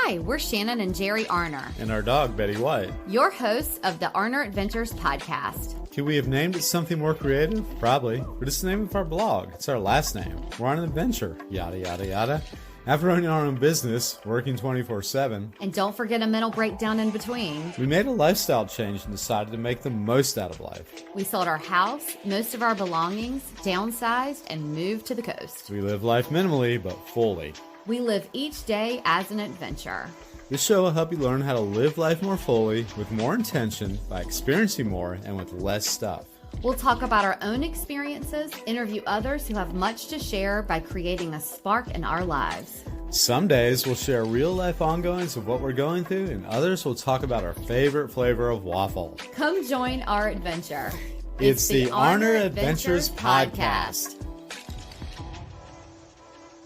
Hi, we're Shannon and Jerry Arner. And our dog, Betty White. Your hosts of the Arner Adventures podcast. Could we have named it something more creative? Probably. But it's the name of our blog. It's our last name. We're on an adventure. Yada, yada, yada. After owning our own business, working 24/7. And don't forget a mental breakdown in between. We made a lifestyle change and decided to make the most out of life. We sold our house, most of our belongings, downsized, and moved to the coast. We live life minimally, but fully. We live each day as an adventure. This show will help you learn how to live life more fully, with more intention, by experiencing more, and with less stuff. We'll talk about our own experiences, interview others who have much to share by creating a spark in our lives. Some days we'll share real-life ongoings of what we're going through, and others will talk about our favorite flavor of waffle. Come join our adventure. It's the Arner Adventures Podcast.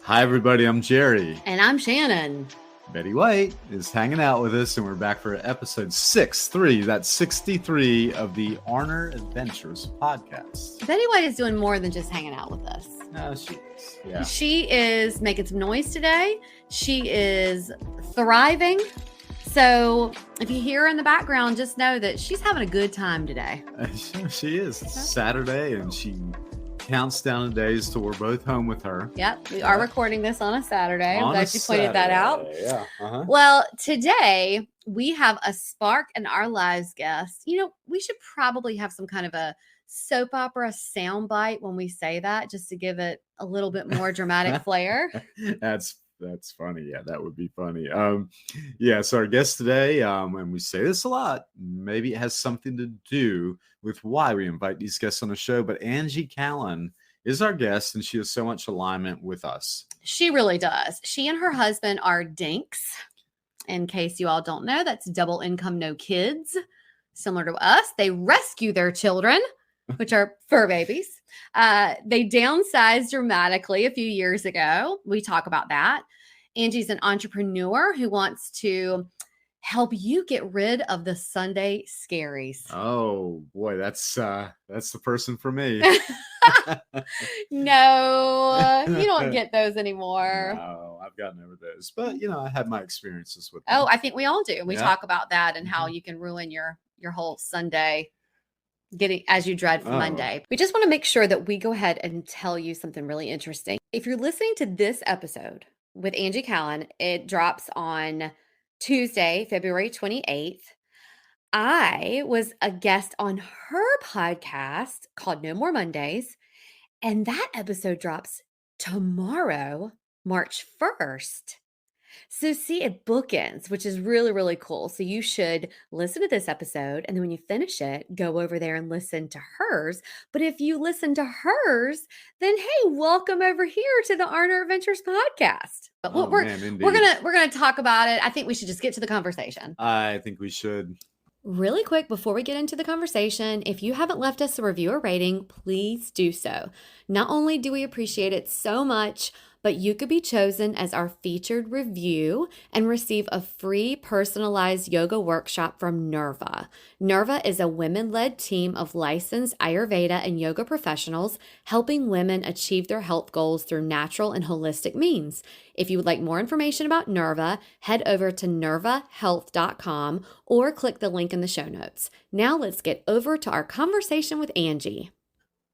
Hi, everybody. I'm Jerry. And I'm Shannon. Betty White is hanging out with us, and we're back for episode 63. That's 63 of the Arner Adventures Podcast. Betty White is doing more than just hanging out with us. No, she is. Yeah. She is making some noise today. She is thriving. So if you hear her in the background, just know that she's having a good time today. She is. It's Saturday, and she counts down the days till we're both home with her. Yep, we are recording this on a Saturday. I'm glad you pointed that out. Yeah. Uh-huh. Well, today we have a spark in our lives guest. You know, we should probably have some kind of a soap opera soundbite when we say that, just to give it a little bit more dramatic flair. That's funny. Yeah, that would be funny. So our guest today, and we say this a lot, maybe it has something to do with why we invite these guests on the show, but Angie Callen is our guest, and she has so much alignment with us. She really does. She and her husband are Dinks. In case you all don't know, that's double income, no kids. Similar to us, they rescue their children, which are fur babies. They downsized dramatically a few years ago. We talk about that. Angie's an entrepreneur who wants to help you get rid of the Sunday scaries. Oh boy, that's the person for me. No, you don't get those anymore. No, I've gotten over those, but I had my experiences with them. Oh, I think we all do. We talk about that and how you can ruin your whole Sunday getting as you dread for Monday. We just want to make sure that we go ahead and tell you something really interesting. If you're listening to this episode with Angie Callen, it drops on Tuesday, February 28th. I was a guest on her podcast called No More Mondays, and that episode drops tomorrow, March 1st. So see, it bookends, which is really, really cool. So you should listen to this episode, and then when you finish it, go over there and listen to hers. But if you listen to hers, then hey, welcome over here to the Arner Adventures podcast. But we're gonna talk about it. I think we should just get to the conversation. I think we should. Really quick, before we get into the conversation, if you haven't left us a review or rating, please do so. Not only do we appreciate it so much, but you could be chosen as our featured review and receive a free personalized yoga workshop from Nerva. Nerva is a women-led team of licensed Ayurveda and yoga professionals helping women achieve their health goals through natural and holistic means. If you would like more information about Nerva, head over to nervahealth.com or click the link in the show notes. Now let's get over to our conversation with Angie.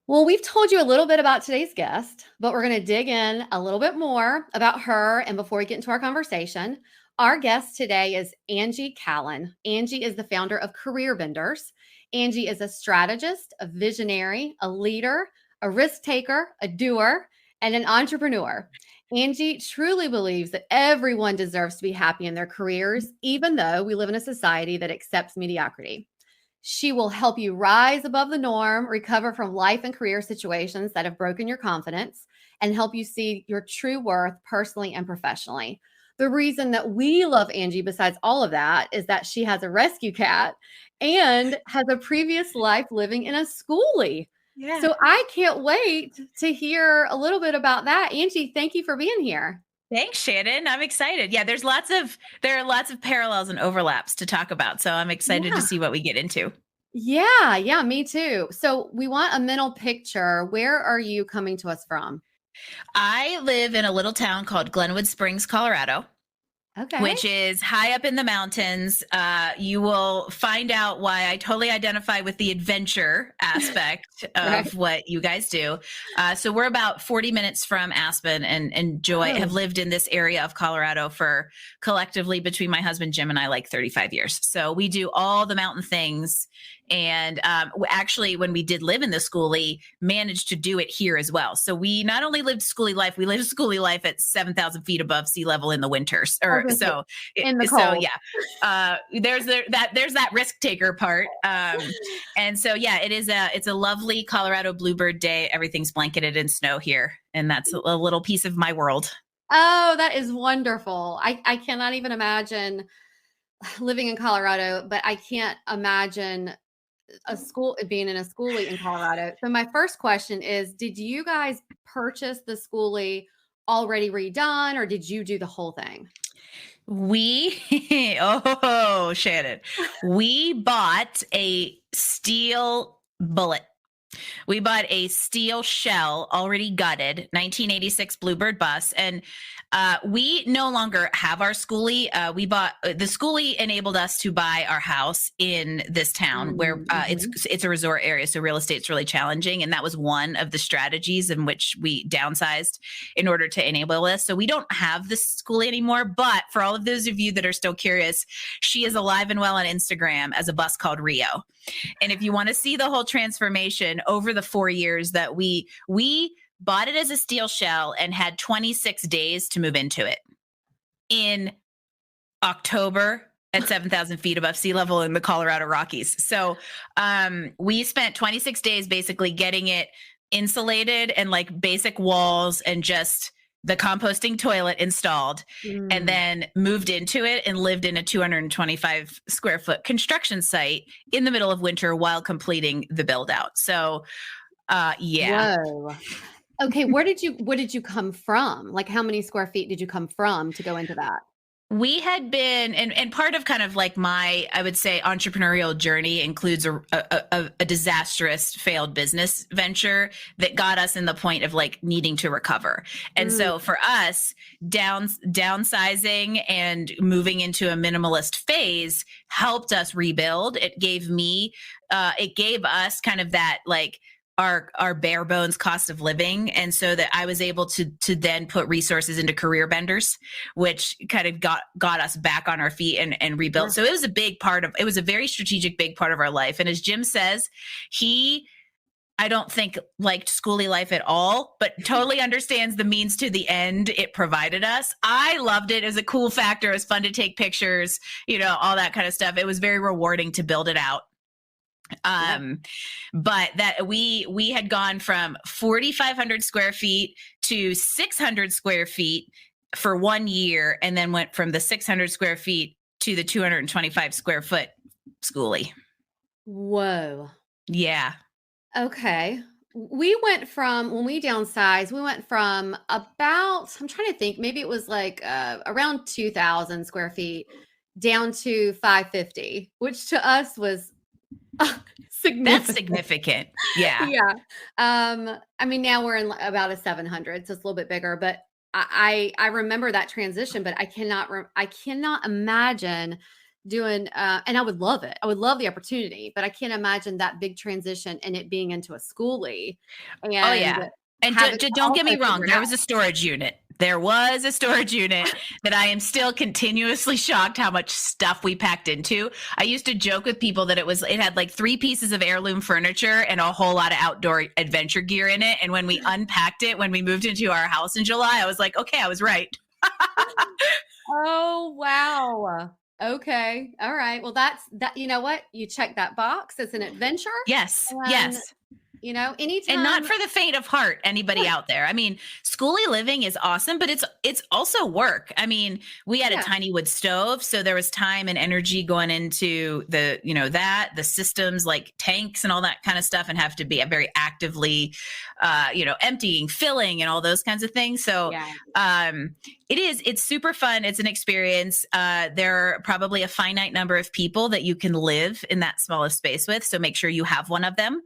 Well, we've told you a little bit about today's guest, but we're going to dig in a little bit more about her. And before we get into our conversation, our guest today is Angie Callen. Angie is the founder of Career Benders. Angie is a strategist, a visionary, a leader, a risk taker, a doer, and an entrepreneur. Angie truly believes that everyone deserves to be happy in their careers, even though we live in a society that accepts mediocrity. She will help you rise above the norm, recover from life and career situations that have broken your confidence, and help you see your true worth personally and professionally. The reason that we love Angie, besides all of that, is that she has a rescue cat and has a previous life living in a schoolie. Yeah. So I can't wait to hear a little bit about that. Angie, thank you for being here. Thanks, Shannon. I'm excited. Yeah, there are lots of parallels and overlaps to talk about. So I'm excited to see what we get into. Yeah, me too. So we want a mental picture. Where are you coming to us from? I live in a little town called Glenwood Springs, Colorado. Okay. which is high up in the mountains. You will find out why I totally identify with the adventure aspect Right. of what you guys do. So we're about 40 minutes from Aspen, and have Oh, lived in this area of Colorado for collectively between my husband Jim and I like 35 years. So we do all the mountain things. And actually, when we did live in the schoolie, managed to do it here as well. So we not only lived schoolie life, we lived schoolie life at 7,000 feet above sea level in the winters. I was Or gonna say, so, in the so cold. yeah. There's that risk taker part. And so yeah, it's a lovely Colorado bluebird day. Everything's blanketed in snow here, and that's a little piece of my world. Oh, that is wonderful. I cannot even imagine living in Colorado, but I can't imagine being in a schoolie in Colorado. So my first question is, did you guys purchase the schoolie already redone, or did you do the whole thing? We, oh, Shannon, we bought a steel bullet. We bought a steel shell, already gutted, 1986 Bluebird bus, and we no longer have our schoolie. We bought the schoolie enabled us to buy our house in this town where Mm-hmm. it's a resort area, so real estate's really challenging, and that was one of the strategies in which we downsized in order to enable this. So we don't have this schoolie anymore. But for all of those of you that are still curious, she is alive and well on Instagram as a bus called Rio. And if you want to see the whole transformation over the 4 years that we bought it as a steel shell and had 26 days to move into it in October at 7,000 feet above sea level in the Colorado Rockies. So we spent 26 days basically getting it insulated and like basic walls and just the composting toilet installed, and then moved into it and lived in a 225 square foot construction site in the middle of winter while completing the build out. So yeah. Whoa. Okay, where did you come from? Like, how many square feet did you come from to go into that? We had been, and part of kind of like my, I would say, entrepreneurial journey includes a disastrous failed business venture that got us in the point of like needing to recover. And so for us, downsizing and moving into a minimalist phase helped us rebuild. It gave us kind of that like our bare bones cost of living, and so that I was able to then put resources into career benders, which kind of got us back on our feet and rebuilt. So it was a very strategic big part of our life. And as Jim says, I don't think liked schoolie life at all, but totally understands the means to the end it provided us. I loved it. It was a cool factor. It was fun to take pictures, all that kind of stuff. It was very rewarding to build it out. But that we had gone from 4,500 square feet to 600 square feet for 1 year, and then went from the 600 square feet to the 225 square foot schoolie. Whoa. Yeah. Okay. When we downsized, we went from about, I'm trying to think, maybe it was like around 2,000 square feet down to 550, which to us was significant. That's significant. Yeah. Yeah. I mean, now we're in about a 700, so it's a little bit bigger, but I remember that transition, but I cannot imagine doing, and I would love it. I would love the opportunity, but I can't imagine that big transition and it being into a schoolie. And Oh yeah. And don't get me wrong, there was a storage unit. There was a storage unit that I am still continuously shocked how much stuff we packed into. I used to joke with people that it had like 3 pieces of heirloom furniture and a whole lot of outdoor adventure gear in it. And when we unpacked it, when we moved into our house in July, I was like, okay, I was right. Oh, wow. Okay. All right. Well, that, you know what? You check that box. It's an adventure. Yes. And, Yes. anytime. And not for the faint of heart, anybody out there. I mean, schoolie living is awesome, but it's also work. I mean, we had a tiny wood stove, so there was time and energy going into the systems like tanks and all that kind of stuff, and have to be very actively, emptying, filling, and all those kinds of things. So, it's super fun. It's an experience. There are probably a finite number of people that you can live in that small of space with. So make sure you have one of them.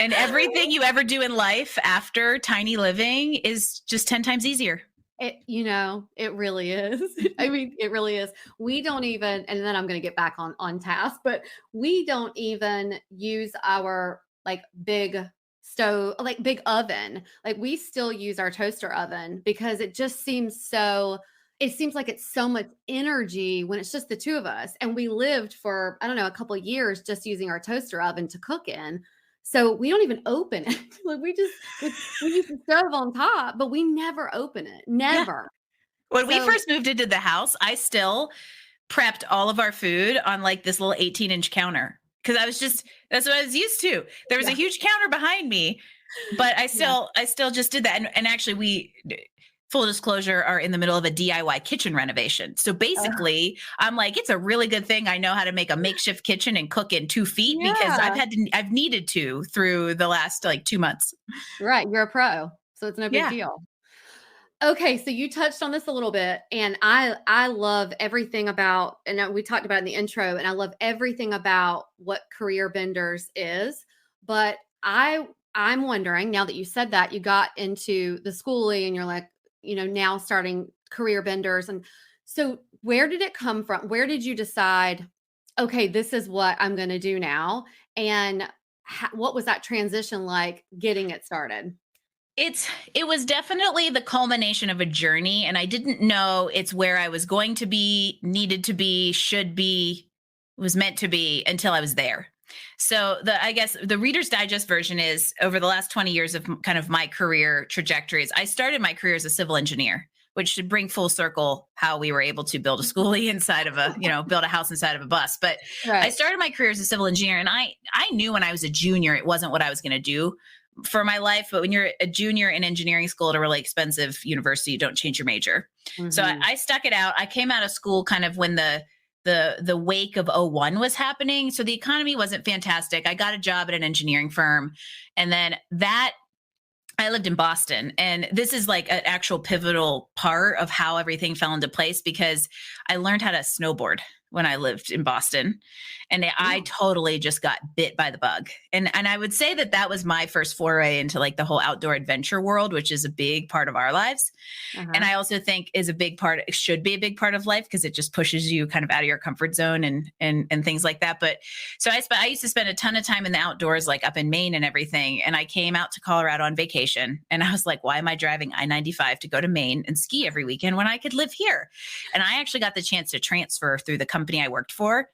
And everything you ever do in life after tiny living is just 10 times easier. It really is. I mean, it really is. We don't even, and then I'm going to get back on task, but we don't even use our like big stove, like big oven. Like we still use our toaster oven because it seems like it's so much energy when it's just the two of us. And we lived for, I don't know, a couple of years just using our toaster oven to cook in. So we don't even open it. Like we use the stove on top, but we never open it. Yeah. Never. When we So first moved into the house, I still prepped all of our food on like this little 18-inch counter because that's what I was used to. There was a Yeah. huge counter behind me, but I still just did that. And actually we, full disclosure, are in the middle of a DIY kitchen renovation. So basically I'm like, it's a really good thing I know how to make a makeshift kitchen and cook in 2 feet because Yeah. I've needed to through the last like 2 months. Right, you're a pro, so it's no big Yeah. deal. Okay, so you touched on this a little bit, and I love everything about, and we talked about it in the intro, and I love everything about what Career Benders is. But I'm wondering, now that you said that, you got into the schooling and you're like, now starting Career Benders. And so where did it come from? Where did you decide, okay, this is what I'm going to do now? And what was that transition like getting it started? It was definitely the culmination of a journey, and I didn't know it's where I was going to be, needed to be, should be, was meant to be until I was there. So I guess the Reader's Digest version is over the last 20 years of kind of my career trajectories. I started my career as a civil engineer, which should bring full circle how we were able to build a schoolie inside of build a house inside of a bus. But I started my career as a civil engineer, and I knew when I was a junior, it wasn't what I was going to do for my life. But when you're a junior in engineering school at a really expensive university, you don't change your major. Mm-hmm. So I stuck it out. I came out of school kind of when the wake of '01 was happening. So the economy wasn't fantastic. I got a job at an engineering firm. And then I lived in Boston, and this is like an actual pivotal part of how everything fell into place because I learned how to snowboard when I lived in Boston, and I totally just got bit by the bug. And I would say that was my first foray into like the whole outdoor adventure world, which is a big part of our lives. Uh-huh. And I also think should be a big part of life because it just pushes you kind of out of your comfort zone and things like that. But so I used to spend a ton of time in the outdoors, like up in Maine and everything. And I came out to Colorado on vacation, and I was like, why am I driving I-95 to go to Maine and ski every weekend when I could live here? And I actually got the chance to transfer through the company I worked for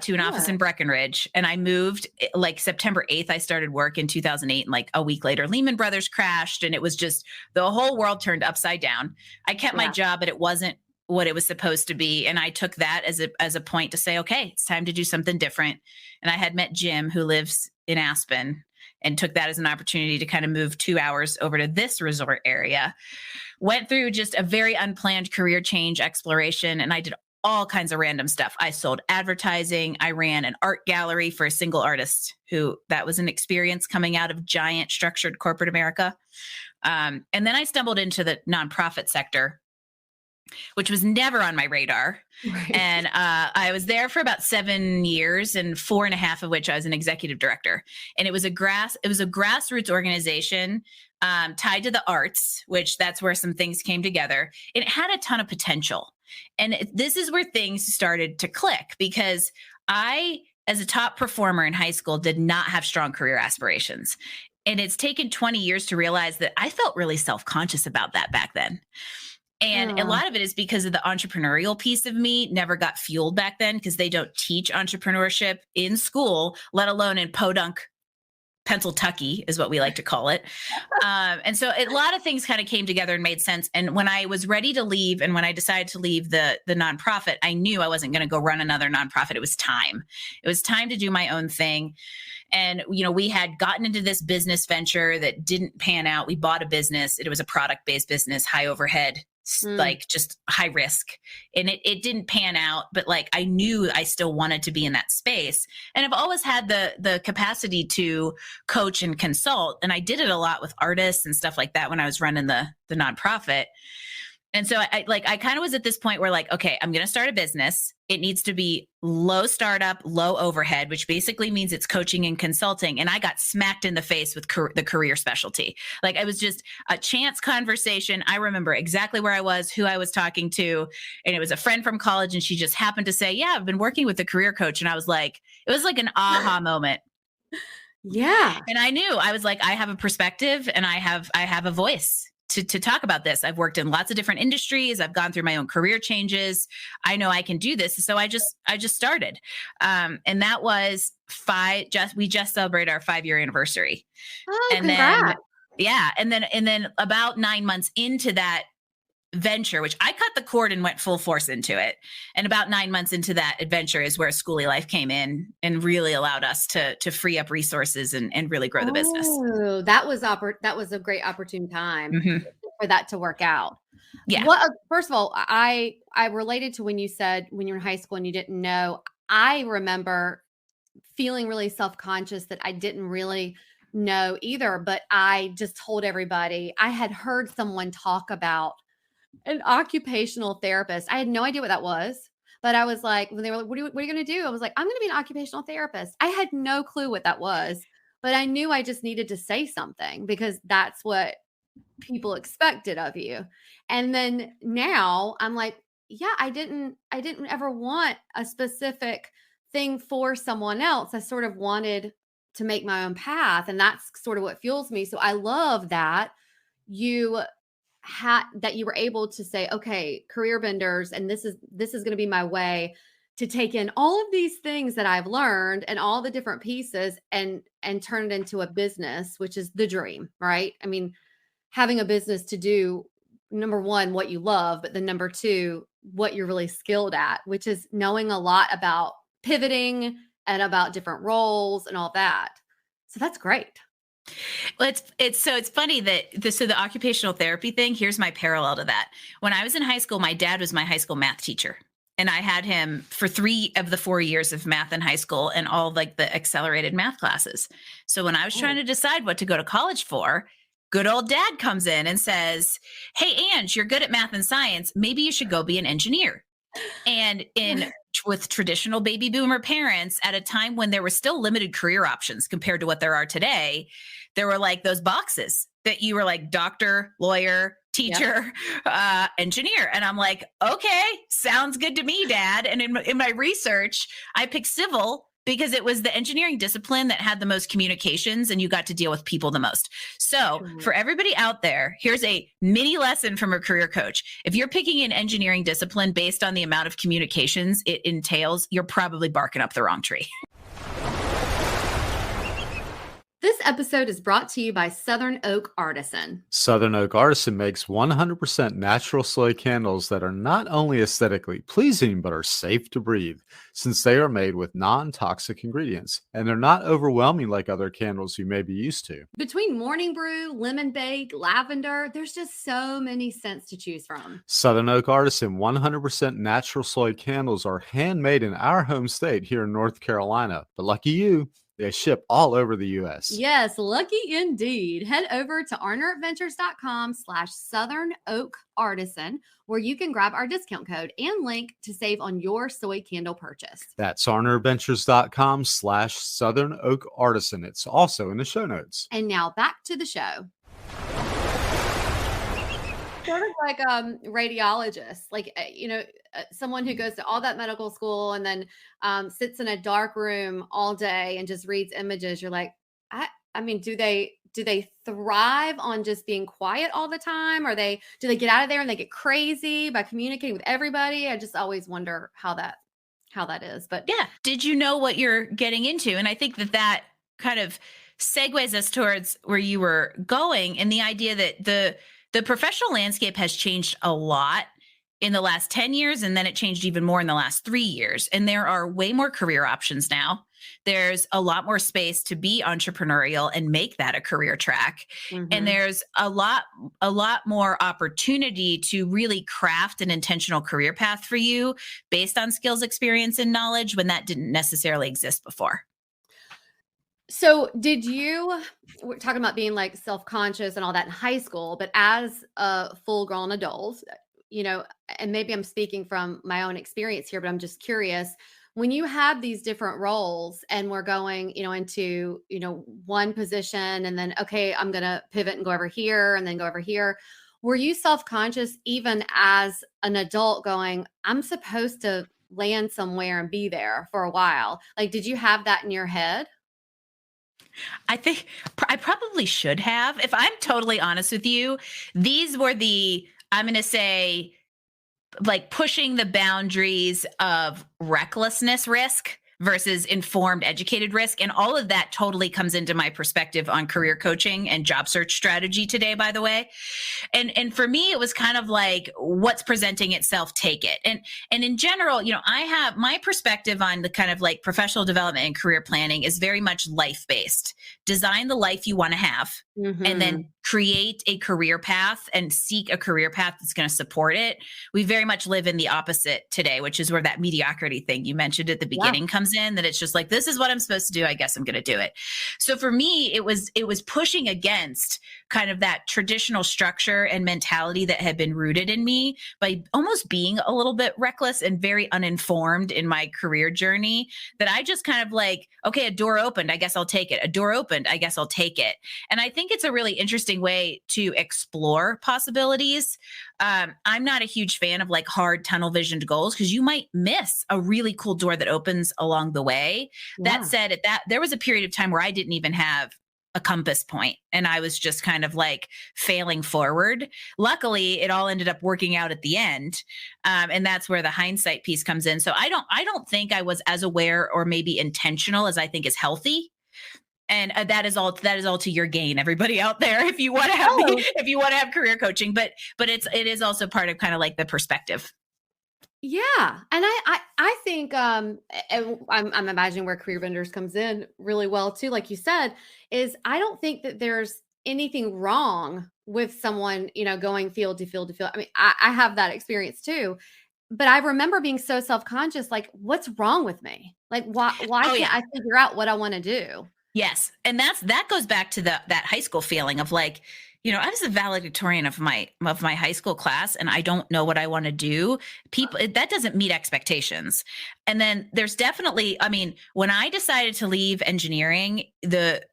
to an office in Breckenridge. And I moved like September 8th. I started work in 2008. And like a week later, Lehman Brothers crashed. And it was just the whole world turned upside down. I kept my job, but it wasn't what it was supposed to be. And I took that as a point to say, okay, it's time to do something different. And I had met Jim, who lives in Aspen, and took that as an opportunity to kind of move 2 hours over to this resort area. Went through just a very unplanned career change exploration. And I did all kinds of random stuff. I sold advertising. I ran an art gallery for a single artist that was an experience coming out of giant structured corporate America. And then I stumbled into the nonprofit sector, which was never on my radar. Right. And I was there for about 7 years, and 4.5 of which I was an executive director. And it was a grassroots organization tied to the arts, which that's where some things came together. And it had a ton of potential. And this is where things started to click because I, as a top performer in high school, did not have strong career aspirations. And it's taken 20 years to realize that I felt really self-conscious about that back then. And a lot of it is because of the entrepreneurial piece of me never got fueled back then because they don't teach entrepreneurship in school, let alone in podunk Pennsyltucky is what we like to call it. And so a lot of things kind of came together and made sense. And when I was ready to leave, and when I decided to leave the nonprofit, I knew I wasn't going to go run another nonprofit. It was time. It was time to do my own thing. And, we had gotten into this business venture that didn't pan out. We bought a business. It was a product-based business, high overhead, like just high risk. And it didn't pan out, but like I knew I still wanted to be in that space. And I've always had the capacity to coach and consult. And I did it a lot with artists and stuff like that when I was running the nonprofit. And so I kind of was at this point where like, okay, I'm going to start a business. It needs to be low startup, low overhead, which basically means it's coaching and consulting. And I got smacked in the face with the career specialty. Like it was just a chance conversation. I remember exactly where I was, who I was talking to. And it was a friend from college. And she just happened to say, yeah, I've been working with a career coach. And I was like, it was like an aha moment. Yeah. And I knew, I was like, I have a perspective and I have a voice to talk about this. I've worked in lots of different industries. I've gone through my own career changes. I know I can do this. So I just started. And that was we just celebrated our 5-year anniversary. Oh, And congrats. then, yeah. And then about 9 months into that venture, which I cut the cord and went full force into it. And about 9 months into that adventure is where Schoolie Life came in and really allowed us to free up resources and really grow the business. Oh, that was a great opportune time Mm-hmm. for that to work out. Yeah. First of all, I related to when you said when you were in high school and you didn't know. I remember feeling really self-conscious that I didn't really know either, but I just told everybody. I had heard someone talk about an occupational therapist. I had no idea what that was, but I was like, when they were like, what are you going to do? I was like, I'm going to be an occupational therapist. I had no clue what that was, but I knew I just needed to say something because that's what people expected of you. And then now I'm like, yeah, I didn't ever want a specific thing for someone else. I sort of wanted to make my own path, and that's sort of what fuels me. So I love that you that you were able to say, okay, career benders, and this is going to be my way to take in all of these things that I've learned and all the different pieces and turn it into a business, which is the dream, right? I mean, having a business to do, number one, what you love, but then number two, what you're really skilled at, which is knowing a lot about pivoting and about different roles and all that. So that's great. Well, it's funny that the occupational therapy thing, here's my parallel to that. When I was in high school, my dad was my high school math teacher. And I had him for 3 of the 4 years of math in high school and all like the accelerated math classes. So when I was trying to decide what to go to college for, good old dad comes in and says, hey, Ange, you're good at math and science. Maybe you should go be an engineer. And with traditional baby boomer parents at a time when there were still limited career options compared to what there are today, there were like those boxes that you were like doctor, lawyer, teacher, engineer. And I'm like, okay, sounds good to me, Dad. And in my research, I picked civil because it was the engineering discipline that had the most communications and you got to deal with people the most. So for everybody out there, here's a mini lesson from a career coach. If you're picking an engineering discipline based on the amount of communications it entails, you're probably barking up the wrong tree. This episode is brought to you by Southern Oak Artisan. Southern Oak Artisan makes 100% natural soy candles that are not only aesthetically pleasing, but are safe to breathe, since they are made with non-toxic ingredients, and they're not overwhelming like other candles you may be used to. Between morning brew, lemon bake, lavender, there's just so many scents to choose from. Southern Oak Artisan 100% natural soy candles are handmade in our home state here in North Carolina, but lucky you, they ship all over the U.S. Yes, lucky indeed. Head over to arneradventures.com/Southern Oak Artisan, where you can grab our discount code and link to save on your soy candle purchase. That's arneradventures.com/Southern Oak Artisan. It's also in the show notes. And now back to the show. Sort of like radiologist, like someone who goes to all that medical school and then sits in a dark room all day and just reads images. You're like, I mean, do they thrive on just being quiet all the time? Or do they get out of there and they get crazy by communicating with everybody? I just always wonder how that is. But yeah, did you know what you're getting into? And I think that kind of segues us towards where you were going, and the idea that the professional landscape has changed a lot in the last 10 years, and then it changed even more in the last 3 years. And there are way more career options now. There's a lot more space to be entrepreneurial and make that a career track. Mm-hmm. And there's a lot more opportunity to really craft an intentional career path for you based on skills, experience, and knowledge when that didn't necessarily exist before. So we're talking about being like self-conscious and all that in high school, but as a full-grown adult, and maybe I'm speaking from my own experience here, but I'm just curious, when you have these different roles and we're going, into, one position and then, okay, I'm going to pivot and go over here and then go over here. Were you self-conscious even as an adult going, I'm supposed to land somewhere and be there for a while? Like, did you have that in your head? I think I probably should have. If I'm totally honest with you, these were I'm going to say, like pushing the boundaries of recklessness risk versus informed educated risk, and all of that totally comes into my perspective on career coaching and job search strategy today, by the way. And for me, it was kind of like, what's presenting itself, take it. And in general, I have my perspective on the kind of like professional development and career planning is very much life based. Design the life you want to have, and then create a career path and seek a career path that's going to support it. We very much live in the opposite today, which is where that mediocrity thing you mentioned at the beginning comes in, that it's just like, this is what I'm supposed to do, I guess I'm going to do it. So for me, it was pushing against kind of that traditional structure and mentality that had been rooted in me by almost being a little bit reckless and very uninformed in my career journey, that I just kind of like, okay, a door opened, I guess I'll take it. A door opened, I guess I'll take it. And I think it's a really interesting way to explore possibilities. I'm not a huge fan of like hard tunnel visioned goals, because you might miss a really cool door that opens along the way. Yeah. That said, there was a period of time where I didn't even have a compass point, and I was just kind of like failing forward. Luckily, it all ended up working out at the end. And that's where the hindsight piece comes in. So I don't think I was as aware or maybe intentional as I think is healthy. And that is all to your gain, everybody out there, if you want to have if you want to have career coaching, but it is also part of kind of like the perspective. Yeah. And I think, and I'm imagining where career vendors comes in really well too, like you said, is I don't think that there's anything wrong with someone, going field to field to field. I mean, I have that experience too, but I remember being so self-conscious, like, what's wrong with me? Like, why can't I figure out what I want to do? Yes. And that goes back to that high school feeling of like, I was the valedictorian of my high school class, and I don't know what I want to do. That doesn't meet expectations. And then there's definitely, when I decided to leave engineering, that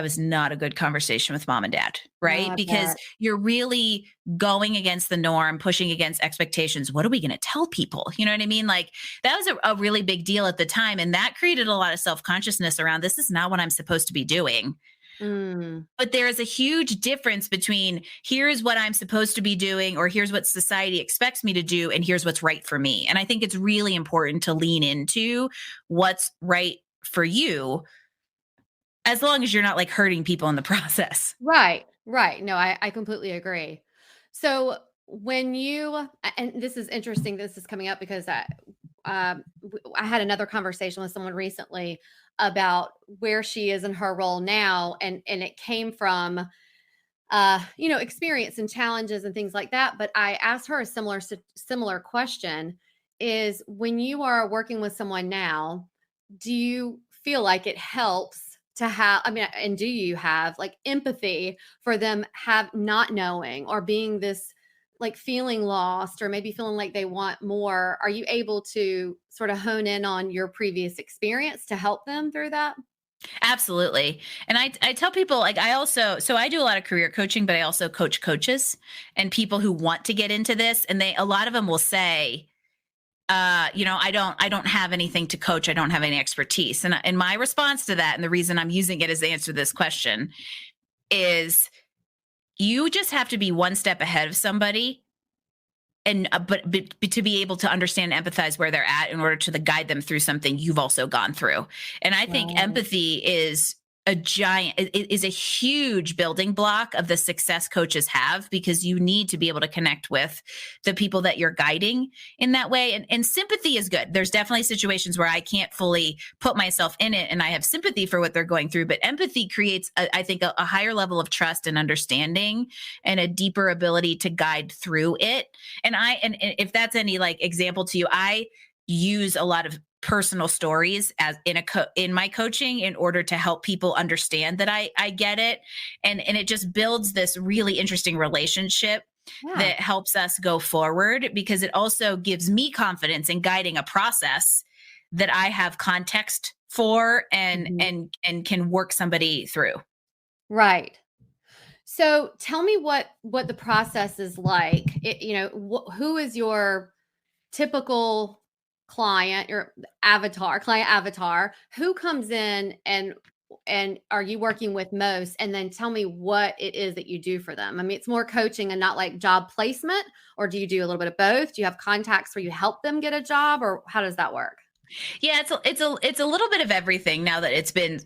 was not a good conversation with mom and dad, right? No, because you're really going against the norm, pushing against expectations. What are we going to tell people? You know what I mean? Like, that was a really big deal at the time. And that created a lot of self-consciousness around, this is not what I'm supposed to be doing. But there is a huge difference between here's what I'm supposed to be doing, or here's what society expects me to do, and here's what's right for me. And I think it's really important to lean into what's right for you, as long as you're not like hurting people in the process. Right. No, I completely agree. So when and this is interesting, this is coming up because I had another conversation with someone recently about where she is in her role now. And it came from, experience and challenges and things like that. But I asked her a similar question, is when you are working with someone now, do you feel like it helps to have, and do you have like empathy for them not knowing or being this, like, feeling lost or maybe feeling like they want more? Are you able to sort of hone in on your previous experience to help them through that? Absolutely. And I tell people, like, so I do a lot of career coaching, but I also coach coaches and people who want to get into this. And a lot of them will say, I don't have anything to coach. I don't have any expertise. And my response to that, and the reason I'm using it as the answer to this question, is you just have to be one step ahead of somebody, and but to be able to understand and empathize where they're at in order to guide them through something you've also gone through. And I think empathy is it is a huge building block of the success coaches have, because you need to be able to connect with the people that you're guiding in that way. And sympathy is good. There's definitely situations where I can't fully put myself in it and I have sympathy for what they're going through, but empathy creates, I think, a higher level of trust and understanding and a deeper ability to guide through it. And if that's any like example to you, I use a lot of personal stories as in my coaching in order to help people understand that I get it. And it just builds this really interesting relationship Yeah. that helps us go forward, because it also gives me confidence in guiding a process that I have context for and Mhm. and can work somebody through. Right. So tell me what the process is like. Who is your typical client, your client avatar? Who comes in and are you working with most? And then tell me what it is that you do for them. I mean, it's more coaching and not like job placement, or do you do a little bit of both? Do you have contacts where you help them get a job, or how does that work? Yeah, it's a little bit of everything now that it's been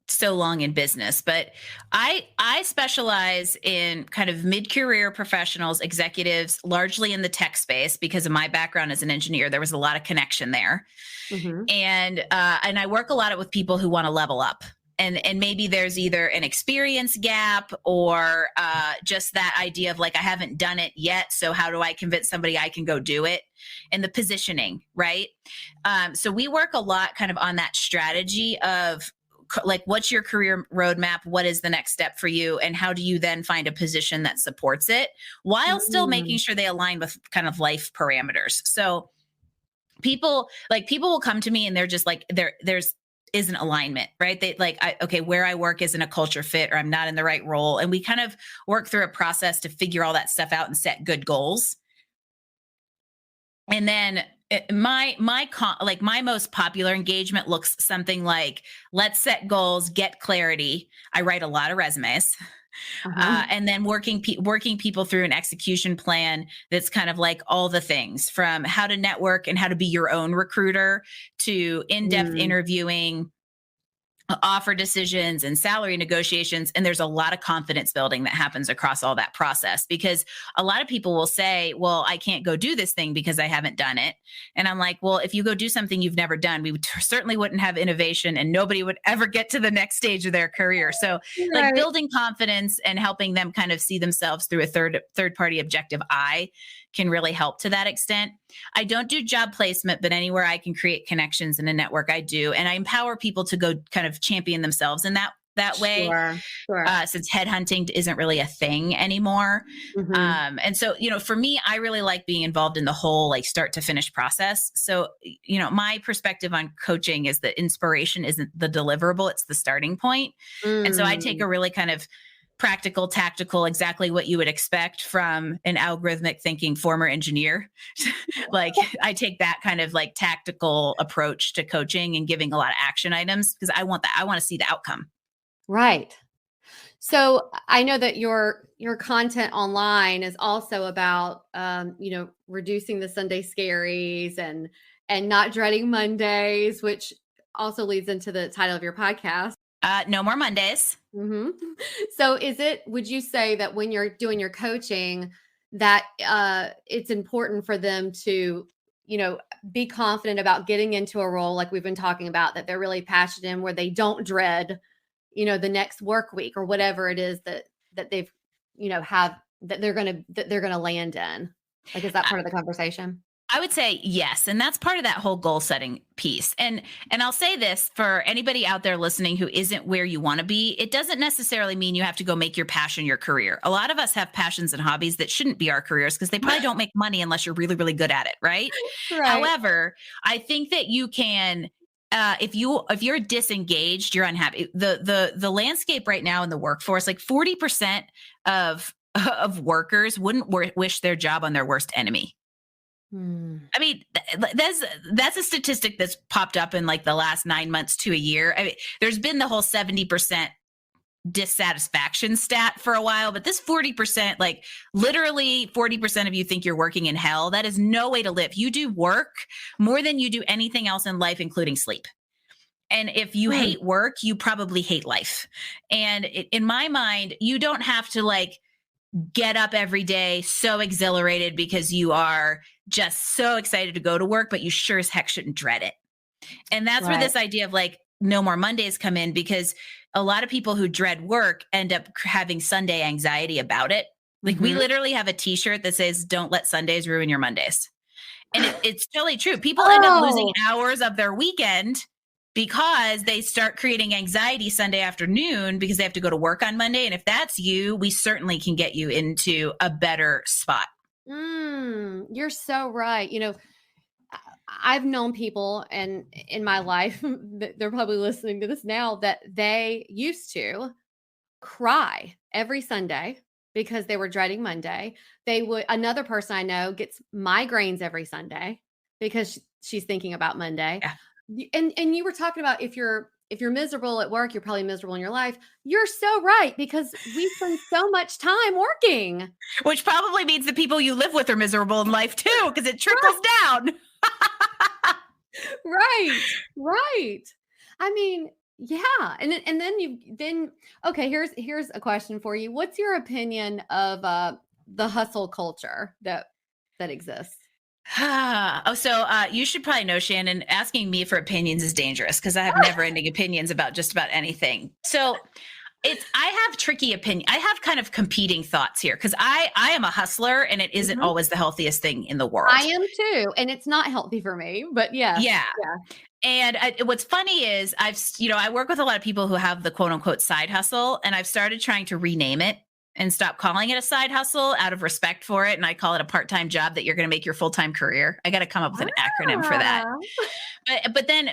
so long in business, but I specialize in kind of mid-career professionals, executives, largely in the tech space because of my background as an engineer. There was a lot of connection there. Mhm. And I work a lot with people who want to level up. And maybe there's either an experience gap or just that idea of like, I haven't done it yet, so how do I convince somebody I can go do it? And the positioning, right? So we work a lot kind of on that strategy of like, what's your career roadmap? What is the next step for you? And how do you then find a position that supports it while still making Mm. sure they align with kind of life parameters? So people will come to me and they're just like, there's isn't alignment, right? They like, okay, where I work isn't a culture fit, or I'm not in the right role. And we kind of work through a process to figure all that stuff out and set good goals. And then like my most popular engagement looks something like, let's set goals, get clarity. I write a lot of resumes. Uh-huh. And then working people through an execution plan that's kind of like all the things from how to network and how to be your own recruiter to in-depth Mm. interviewing, offer decisions and salary negotiations. And there's a lot of confidence building that happens across all that process, because a lot of people will say, well, I can't go do this thing because I haven't done it. And I'm like, well, if you go do something you've never done, we certainly wouldn't have innovation and nobody would ever get to the next stage of their career. So like Right. building confidence and helping them kind of see themselves through a third party objective eye can really help to that extent. I don't do job placement, but anywhere I can create connections in a network, I do. And I empower people to go kind of champion themselves in that way, Sure. Sure. since headhunting isn't really a thing anymore. Mhm. And so, for me, I really like being involved in the whole like start to finish process. So, my perspective on coaching is that inspiration isn't the deliverable, it's the starting point. And so I take Mm. a really kind of practical, tactical, exactly what you would expect from an algorithmic thinking former engineer. Like I take that kind of like tactical approach to coaching and giving a lot of action items because I want that. I want to see the outcome. Right. So I know that your content online is also about reducing the Sunday scaries and not dreading Mondays, which also leads into the title of your podcast. No more Mondays. Hmm. So would you say that when you're doing your coaching that it's important for them to, be confident about getting into a role like we've been talking about, that they're really passionate in, where they don't dread the next work week or whatever it is that they've, have that they're gonna land in? Like, is that part of the conversation? I would say yes, and that's part of that whole goal setting piece. And I'll say this for anybody out there listening who isn't where you want to be, it doesn't necessarily mean you have to go make your passion your career. A lot of us have passions and hobbies that shouldn't be our careers because they probably don't make money unless you're really, really good at it, right? Right. However, I think that you can if you're disengaged, you're unhappy. The landscape right now in the workforce, like 40% of workers wouldn't wish their job on their worst enemy. Hmm. I mean, that's a statistic that's popped up in like the last 9 months to a year. I mean, there's been the whole 70% dissatisfaction stat for a while, but this 40%, like literally 40% of you think you're working in hell. That is no way to live. You do work more than you do anything else in life, including sleep. And if you Hmm. hate work, you probably hate life. And in my mind, you don't have to like get up every day so exhilarated because you are just so excited to go to work, but you sure as heck shouldn't dread it. And that's where Right. this idea of like no more Mondays come in, because a lot of people who dread work end up having Sunday anxiety about it. Like we Mhm. literally have a t-shirt that says, don't let Sundays ruin your Mondays. And it's totally true. People end up losing Oh, hours of their weekend because they start creating anxiety Sunday afternoon because they have to go to work on Monday. And if that's you, we certainly can get you into a better spot. You're so right. I've known people and in my life, they're probably listening to this now, that they used to cry every Sunday because they were dreading Monday. Another person I know gets migraines every Sunday because she's thinking about Monday. Yeah. And you were talking about if you're miserable at work, you're probably miserable in your life. You're so right, because we spend so much time working. Which probably means the people you live with are miserable in life too, because it trickles down. Right. I mean, yeah. And then okay, here's a question for you. What's your opinion of the hustle culture that exists? So you should probably know, Shannon, asking me for opinions is dangerous because I have never ending opinions about just about anything. So I have tricky opinion. I have kind of competing thoughts here because I am a hustler and it isn't always the healthiest thing in the world. I am too. And it's not healthy for me, but yeah. And what's funny is I work with a lot of people who have the quote unquote side hustle, and I've started trying to rename it and stop calling it a side hustle out of respect for it. And I call it a part-time job that you're going to make your full-time career. I got to come up with an acronym for that. But then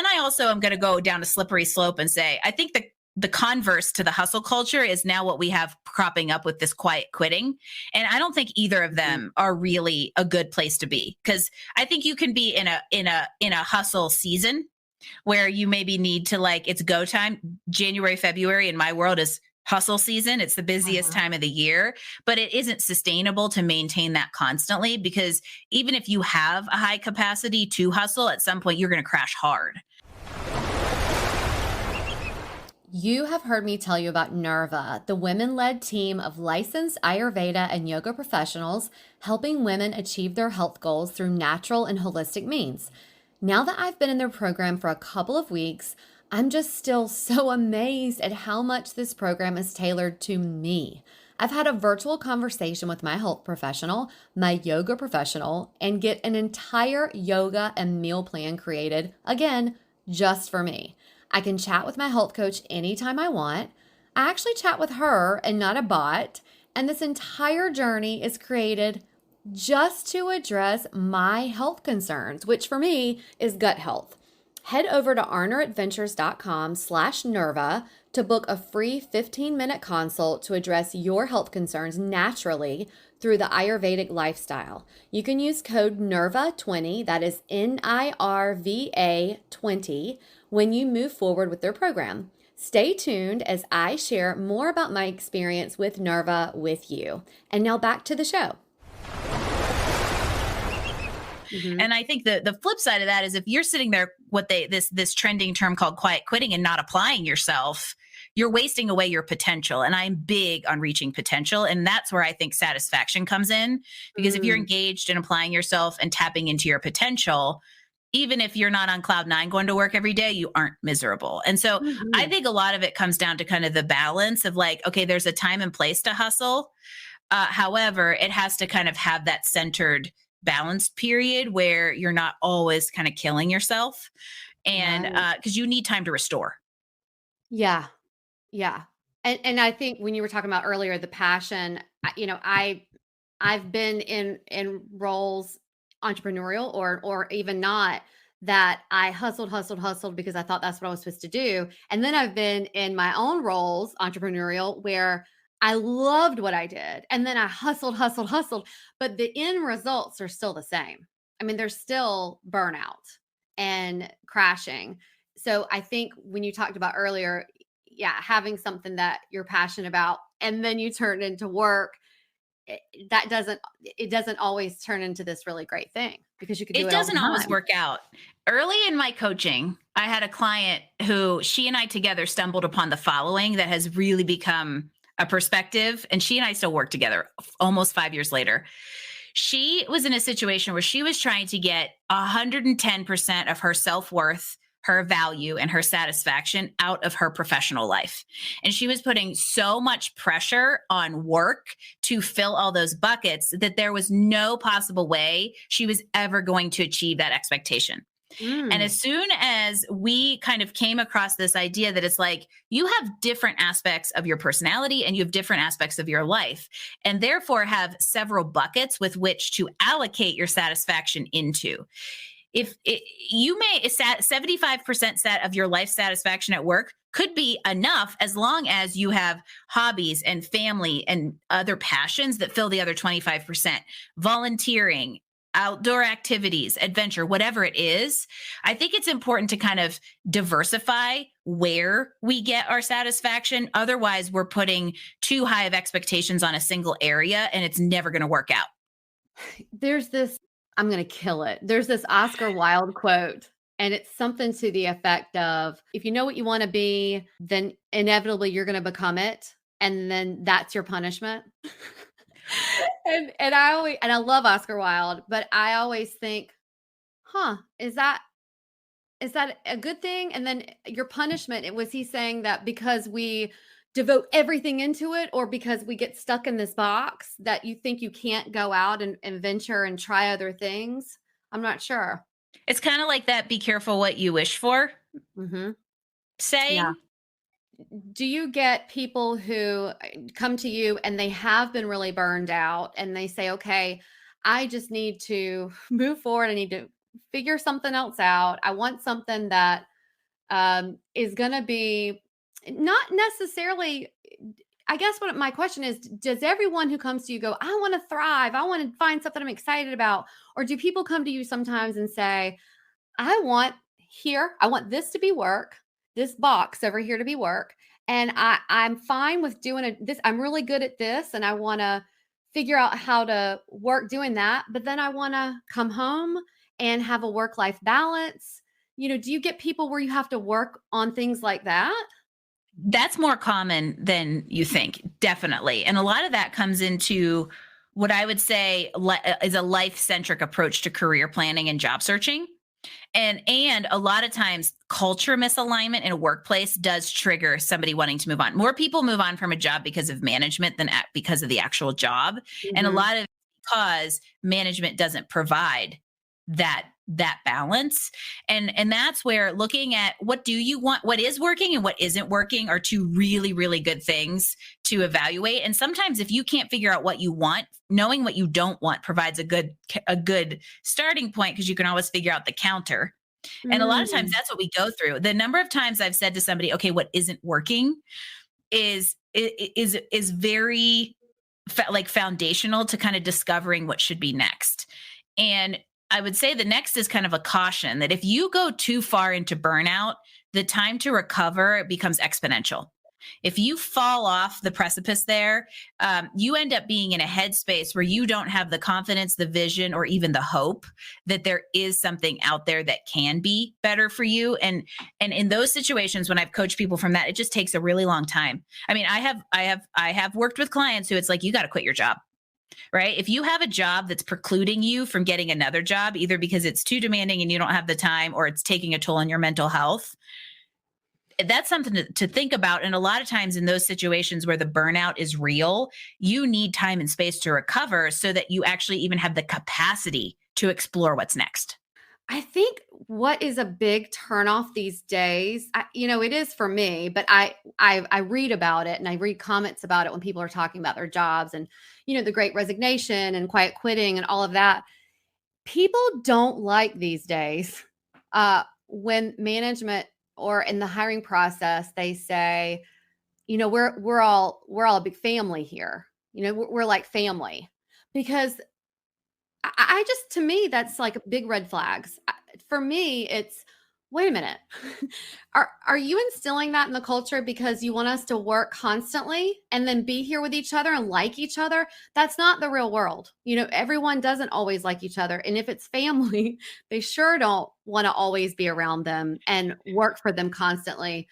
I also am going to go down a slippery slope and say, I think the converse to the hustle culture is now what we have cropping up with this quiet quitting. And I don't think either of them are really a good place to be, because I think you can be in a hustle season where you maybe need to, like, it's go time. January, February in my world is hustle season. It's the busiest time of the year, but it isn't sustainable to maintain that constantly, because even if you have a high capacity to hustle, at some point you're going to crash hard. You have heard me tell you about Nerva, the women-led team of licensed Ayurveda and yoga professionals helping women achieve their health goals through natural and holistic means. Now that I've been in their program for a couple of weeks, I'm just still so amazed at how much this program is tailored to me. I've had a virtual conversation with my health professional, my yoga professional, and get an entire yoga and meal plan created, again, just for me. I can chat with my health coach anytime I want. I actually chat with her and not a bot. And this entire journey is created just to address my health concerns, which for me is gut health. Head over to arneradventures.com/Nerva to book a free 15-minute consult to address your health concerns naturally through the Ayurvedic lifestyle. You can use code NERVA20, that is NIRVA 20, when you move forward with their program. Stay tuned as I share more about my experience with Nerva with you. And now back to the show. And I think the flip side of that is if you're sitting there, this trending term called quiet quitting and not applying yourself, you're wasting away your potential. And I'm big on reaching potential. And that's where I think satisfaction comes in, because if you're engaged in applying yourself and tapping into your potential, even if you're not on cloud nine going to work every day, you aren't miserable. And so I think a lot of it comes down to kind of the balance of, like, okay, there's a time and place to hustle. However, it has to kind of have that centered, balanced period where you're not always kind of killing yourself, and because you need time to restore. Yeah. And I think when you were talking about earlier, the passion, I've been in roles, entrepreneurial or even not, that I hustled because I thought that's what I was supposed to do. And then I've been in my own roles, entrepreneurial, where I loved what I did. And then I hustled, but the end results are still the same. I mean, there's still burnout and crashing. So I think when you talked about earlier, having something that you're passionate about and then you turn it into work, it doesn't always turn into this really great thing, because you could do it doesn't all the always time. work out. Early in my coaching, I had a client who, she and I together stumbled upon the following that has really become a perspective. And she and I still work together almost 5 years later. She was in a situation where she was trying to get 110% of her self-worth, her value, and her satisfaction out of her professional life. And she was putting so much pressure on work to fill all those buckets that there was no possible way she was ever going to achieve that expectation. And Mm. as soon as we kind of came across this idea that it's like you have different aspects of your personality and you have different aspects of your life, and therefore have several buckets with which to allocate your satisfaction into. If it, you may 75% set of your life satisfaction at work could be enough as long as you have hobbies and family and other passions that fill the other 25%. Volunteering, outdoor activities, adventure, whatever it is. I think it's important to kind of diversify where we get our satisfaction. Otherwise, we're putting too high of expectations on a single area and it's never going to work out. There's this, I'm going to kill it. There's this Oscar Wilde quote, and it's something to the effect of, if you know what you want to be, then inevitably you're going to become it. And then that's your punishment. And I love Oscar Wilde, but I always think, is that a good thing? And then your punishment, was he saying that because we devote everything into it, or because we get stuck in this box that you think you can't go out and venture and try other things? I'm not sure. It's kind of like that be careful what you wish for Mm-hmm. saying. Yeah. Do you get people who come to you and they have been really burned out and they say, okay, I just need to move forward. I need to figure something else out. I want something that is going to be not necessarily. I guess what my question is, does everyone who comes to you go, I want to thrive, I want to find something I'm excited about? Or do people come to you sometimes and say, I want this to be work, this box over here to be work. And I'm fine with doing this. I'm really good at this. And I want to figure out how to work doing that. But then I want to come home and have a work-life balance. Do you get people where you have to work on things like that? That's more common than you think, definitely. And a lot of that comes into what I would say is a life-centric approach to career planning and job searching. And a lot of times culture misalignment in a workplace does trigger somebody wanting to move on. More people move on from a job because of management than because of the actual job. And a Mhm. lot of it because management doesn't provide that balance. And that's where looking at what do you want, what is working and what isn't working are two really, really good things to evaluate. And sometimes if you can't figure out what you want, knowing what you don't want provides a good starting point, because you can always figure out the counter. And a lot of times Mm. that's what we go through. The number of times I've said to somebody, okay, what isn't working is very like foundational to kind of discovering what should be next. And I would say the next is kind of a caution that if you go too far into burnout, the time to recover becomes exponential. If you fall off the precipice there, you end up being in a headspace where you don't have the confidence, the vision, or even the hope that there is something out there that can be better for you. And in those situations, when I've coached people from that, it just takes a really long time. I mean, I have worked with clients who it's like, you got to quit your job. Right? If you have a job that's precluding you from getting another job, either because it's too demanding and you don't have the time, or it's taking a toll on your mental health, that's something to think about. And a lot of times in those situations where the burnout is real, you need time and space to recover so that you actually even have the capacity to explore what's next. I think what is a big turnoff these days, it is for me, but I read about it and I read comments about it when people are talking about their jobs and, the Great Resignation and quiet quitting and all of that. People don't like these days when management or in the hiring process, they say, we're all a big family here. We're like family, because I just, to me, that's like big red flags. For me, it's, wait a minute. Are you instilling that in the culture because you want us to work constantly and then be here with each other and like each other? That's not the real world. Everyone doesn't always like each other. And if it's family, they sure don't want to always be around them and work for them constantly.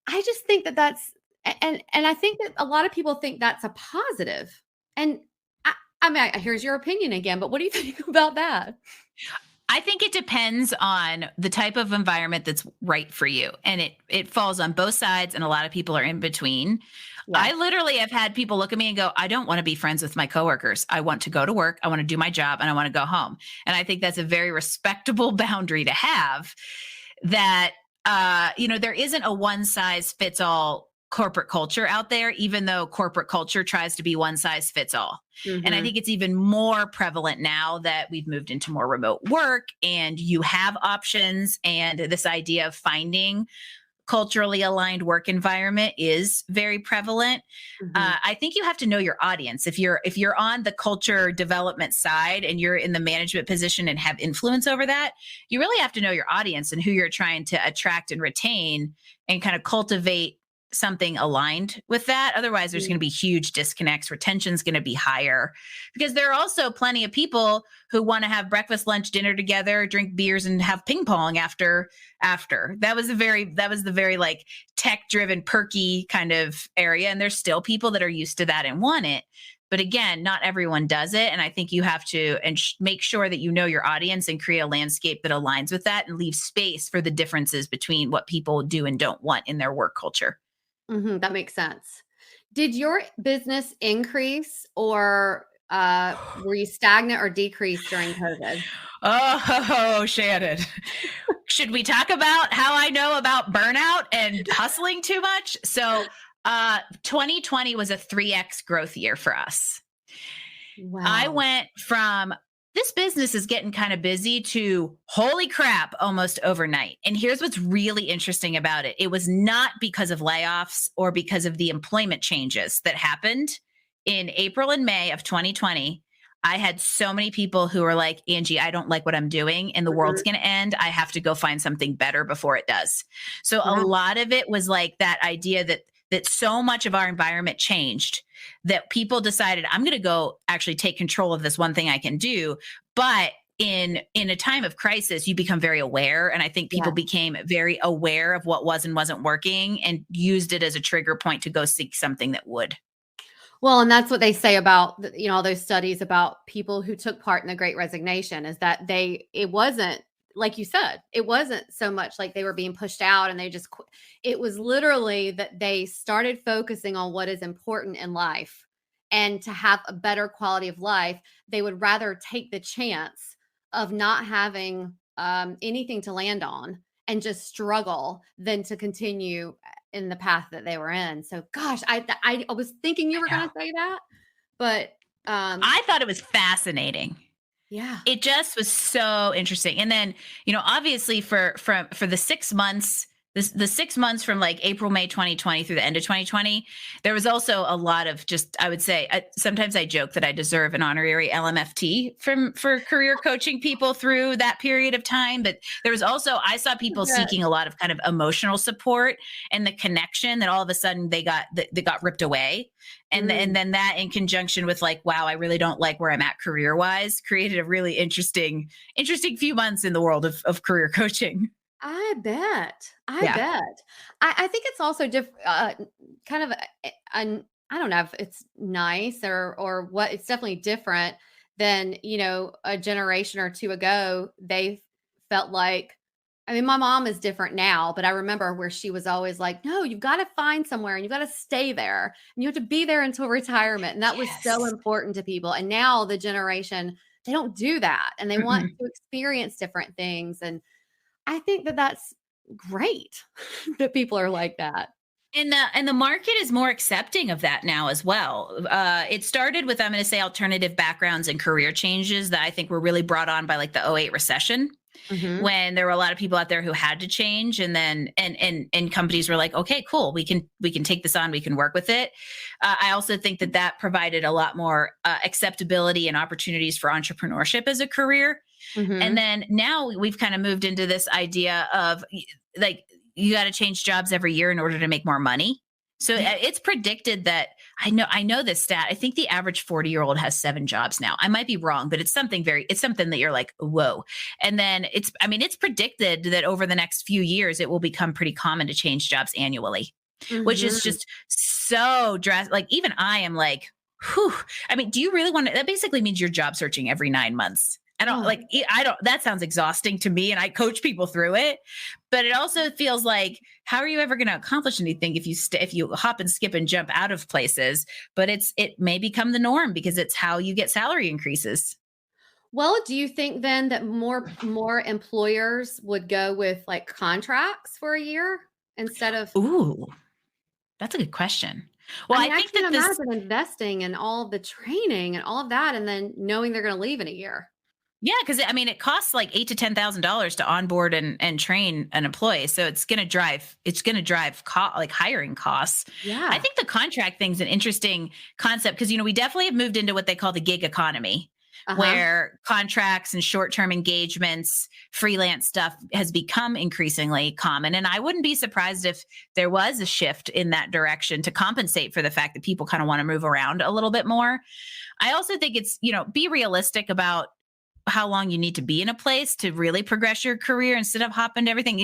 I just think that's, and I think that a lot of people think that's a positive. And I mean, here's your opinion again, but what do you think about that? I think it depends on the type of environment that's right for you. And it falls on both sides, and a lot of people are in between. Yeah. I literally have had people look at me and go, I don't want to be friends with my coworkers. I want to go to work. I want to do my job and I want to go home. And I think that's a very respectable boundary to have, that, there isn't a one size fits all corporate culture out there, even though corporate culture tries to be one size fits all. And I Mhm. think it's even more prevalent now that we've moved into more remote work and you have options, and this idea of finding culturally aligned work environment is very prevalent. Mhm. I think you have to know your audience. If you're on the culture development side and you're in the management position and have influence over that, you really have to know your audience and who you're trying to attract and retain, and kind of cultivate something aligned with that. Otherwise, there's going to be huge disconnects. Retention's going to be higher, because there are also plenty of people who want to have breakfast, lunch, dinner together, drink beers, and have ping pong after. That was the very like tech driven, perky kind of area. And there's still people that are used to that and want it. But again, not everyone does it. And I think you have to make sure that you know your audience and create a landscape that aligns with that and leave space for the differences between what people do and don't want in their work culture. Mhm, that makes sense. Did your business increase, or were you stagnant or decrease during COVID? Oh, Shannon. Should we talk about how I know about burnout and hustling too much? So, 2020 was a 3x growth year for us. I Wow. went from this business is getting kind of busy to holy crap almost overnight. And here's what's really interesting about it: it was not because of layoffs or because of the employment changes that happened in April and May of 2020. I had so many people who were like, Angie, I don't like what I'm doing and the world's Mhm. going to end. I have to go find something better before it does. So a Yeah. lot of it was like that idea that so much of our environment changed, that people decided, I'm going to go actually take control of this one thing I can do. But in a time of crisis, you become very aware, and I think people Yeah. became very aware of what was and wasn't working and used it as a trigger point to go seek something that would. Well, and that's what they say about all those studies about people who took part in the Great Resignation, is that it wasn't like you said, it wasn't so much like they were being pushed out and they just quit. It was literally that they started focusing on what is important in life, and to have a better quality of life, they would rather take the chance of not having anything to land on and just struggle than to continue in the path that they were in. So gosh, I was thinking you were I know. gonna say that, but I thought it was fascinating. yeah. It just was so interesting. And then, obviously for the 6 months, the 6 months from like April, May 2020 through the end of 2020, there was also a lot of just, I would say, sometimes I joke that I deserve an honorary LMFT for career coaching people through that period of time. But there was also, I saw people Yeah. seeking a lot of kind of emotional support, and the connection that all of a sudden they got ripped away. And Mm, then that, in conjunction with like, wow, I really don't like where I'm at career wise, created a really interesting few months in the world of career coaching. I bet. I Yeah. bet. I think it's also kind of an I don't know if it's nice or what. It's definitely different than a generation or two ago. They felt like, I mean, my mom is different now, but I remember where she was always like, no, you've got to find somewhere and you've got to stay there and you have to be there until retirement. And that was so Yes. important to people. And now the generation, they don't do that, and they want Mm-mm. to experience different things. And I think that that's great that people are like that. And the market is more accepting of that now as well. It started with, I'm going to say, alternative backgrounds and career changes that I think were really brought on by like the '08 recession, Mhm. when there were a lot of people out there who had to change, and then and companies were like, okay, cool, we can take this on, we can work with it. I also think that provided a lot more acceptability and opportunities for entrepreneurship as a career. And Mhm. then now we've kind of moved into this idea of like, you got to change jobs every year in order to make more money. So it's predicted that, I know this stat. I think the average 40-year-old has 7 jobs now. I might be wrong, but it's something that you're like, whoa. And then it's predicted that over the next few years, it will become pretty common to change jobs annually, which is Mhm. just so drastic. Like, even I am like, whew. I mean, do you really want to? That basically means you're job searching every 9 months. That sounds exhausting to me, and I coach people through it, but it also feels like, how are you ever going to accomplish anything if you hop and skip and jump out of places? But it may become the norm because it's how you get salary increases. Well, do you think then that more employers would go with like contracts for a year instead of Ooh, that's a good question. Well, I I mean, I think that can't this imagine investing in all of the training and all of that and then knowing they're going to leave in a year. Yeah, because I mean, it costs like $8,000 to $10,000 to onboard and train an employee, so it's going to drive like hiring costs. I Yeah. think the contract thing's an interesting concept because we definitely have moved into what they call the gig economy, Uh-huh. where contracts and short-term engagements, freelance stuff has become increasingly common. And I wouldn't be surprised if there was a shift in that direction to compensate for the fact that people kind of want to move around a little bit more. I also think it's, be realistic about how long you need to be in a place to really progress your career instead of hopping to everything.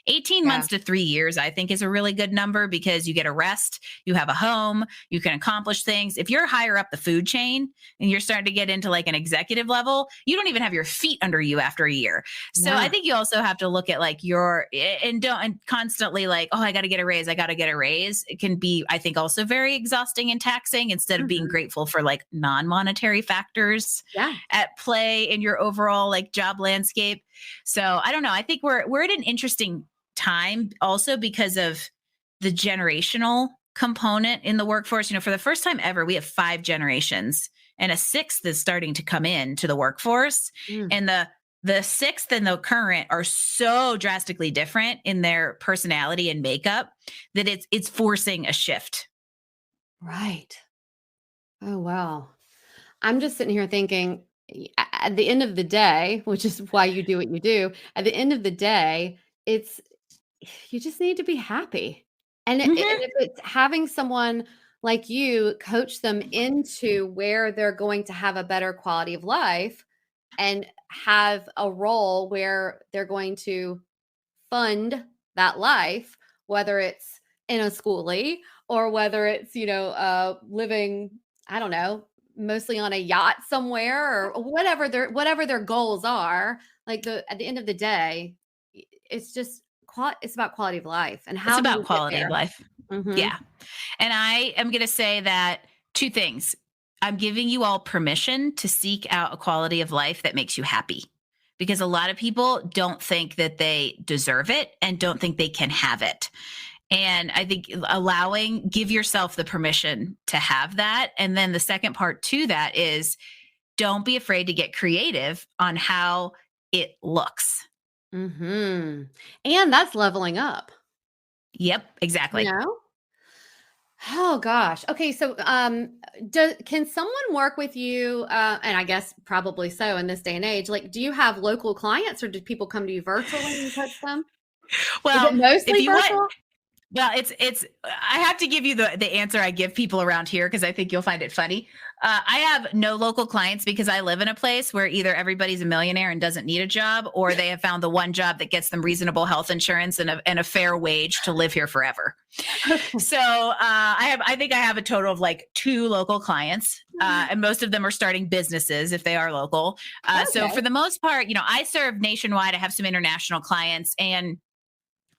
18 Yeah. months to 3 years, I think, is a really good number because you get a rest, you have a home, you can accomplish things. If you're higher up the food chain and you're starting to get into like an executive level, you don't even have your feet under you after a year. So I Yeah. think you also have to look at like and constantly like, oh, I got to get a raise. I got to get a raise. It can be, I think, also very exhausting and taxing instead of being Mhm. grateful for like non-monetary factors Yeah. at play in your overall like job landscape. So I don't know. I think we're at an interesting time also because of the generational component in the workforce. For the first time ever, we have 5 generations and a 6th is starting to come in to the workforce. Mm. And the 6th and the current are so drastically different in their personality and makeup that it's forcing a shift. Right. Oh, wow. I'm just sitting here thinking at the end of the day, which is why you do what you do, at the end of the day, it's you just need to be happy. And Mhm. if it's having someone like you coach them into where they're going to have a better quality of life and have a role where they're going to fund that life, whether it's in a schoolie or whether it's, living, I don't know, mostly on a yacht somewhere or whatever their goals are. Like at the end of the day, it's just it's about quality of life and It's how do about we get quality of there? life. Mhm. Yeah. And I am going to say that 2 things. I'm giving you all permission to seek out a quality of life that makes you happy because a lot of people don't think that they deserve it and don't think they can have it. And I think give yourself the permission to have that. And then the second part to that is don't be afraid to get creative on how it looks. Mhm. And that's leveling up, Yep, you exactly. know? Oh gosh. Okay, so can someone work with you and I guess probably so in this day and age. Like do you have local clients or do people come to you virtually and you coach them? Is it Well, if mostly you want virtual? Well, it's I have to give you the answer I give people around here because I think you'll find it funny. I have no local clients because I live in a place where either everybody's a millionaire and doesn't need a job, or they have found the one job that gets them reasonable health insurance and a fair wage to live here forever. Okay. So I think I have a total of like 2 local clients, and most of them are starting businesses if they are local. So Okay. for the most part, I serve nationwide. I have some international clients, and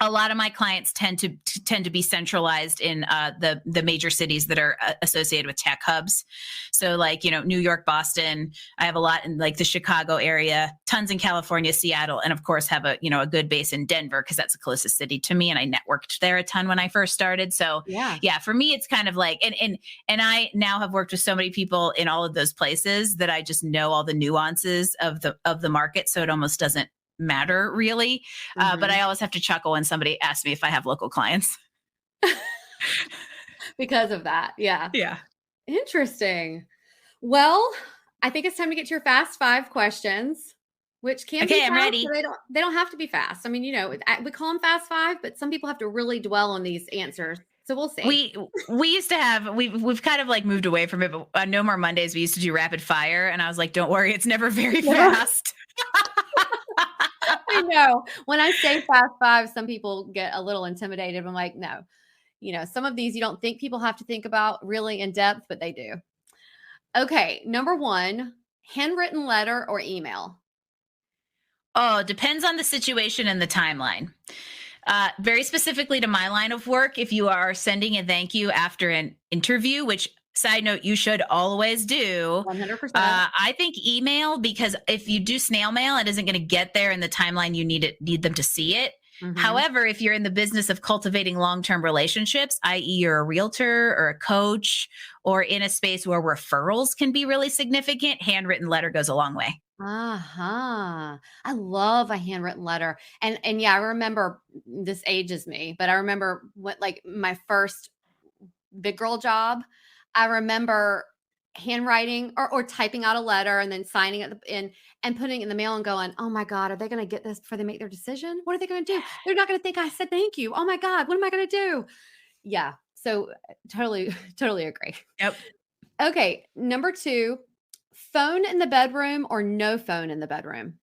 a lot of my clients tend to be centralized in the major cities that are associated with tech hubs. So like New York, Boston. I have a lot in like the Chicago area, tons in California, Seattle, and of course have a good base in Denver because that's the closest city to me, and I networked there a ton when I first started. So Yeah. yeah, for me it's kind of like and I now have worked with so many people in all of those places that I just know all the nuances of the market, so it almost doesn't matter really. But I Mhm. always have to chuckle when somebody asks me if I have local clients. Because of that. Yeah. Yeah. Interesting. Well, I think it's time to get to your fast 5 questions, which can be Okay, I'm fast, but ready. they don't have to be fast. I mean, we call them fast 5, but some people have to really dwell on these answers. So we'll see. We used to have we've kind of like moved away from it, but on No More Mondays we used to do rapid fire, and I was like, don't worry, it's never very Never fast. I know. When I say fast 5, some people get a little intimidated. I'm like, "No." Some of these you don't think people have to think about really in depth, but they do. Okay, number 1, Handwritten letter or email? Oh, depends on the situation and the timeline. Very specifically to my line of work, if you are sending a thank you after an interview, which side note, you should always do. 100%. I think email, because if you do snail mail, it isn't going to get there in the timeline you need them to see it. Mhm. However, if you're in the business of cultivating long-term relationships, i.e. you're a realtor or a coach, or in a space where referrals can be really significant, handwritten letter goes a long way. Uh-huh. I love a handwritten letter. And yeah, I remember, this ages me, but I remember what, like, my first big girl job, I remember handwriting or typing out a letter and then signing it and putting it in the mail and going, "Oh my God, are they going to get this before they make their decision? What are they going to do? They're not going to think I said thank you. Oh my God, what am I going to do?" Yeah. So totally, totally agree. Yep. Okay. Number 2, phone in the bedroom or no phone in the bedroom?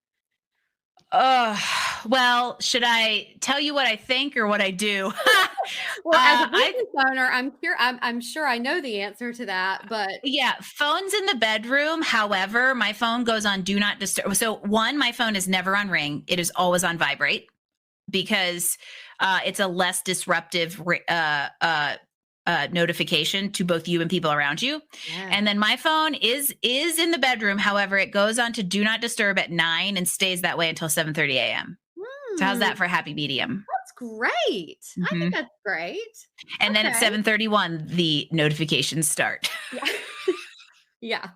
Well, should I tell you what I think or what I do? Well, as a I business owner, I'm sure I know the answer to that, but Yeah, phones in the bedroom. However, my phone goes on do not disturb. So one, my phone is never on ring. It is always on vibrate because it's a less disruptive notification to both you and people around you. yeah. And then my phone is in the bedroom. However, it goes on to do not disturb at 9 and stays that way until 7:30 a.m. So how's Hmm, that for a happy medium? that's great. I think Mhm. that's great. And then at Okay. 7:31, the notifications start. Yeah. Yeah.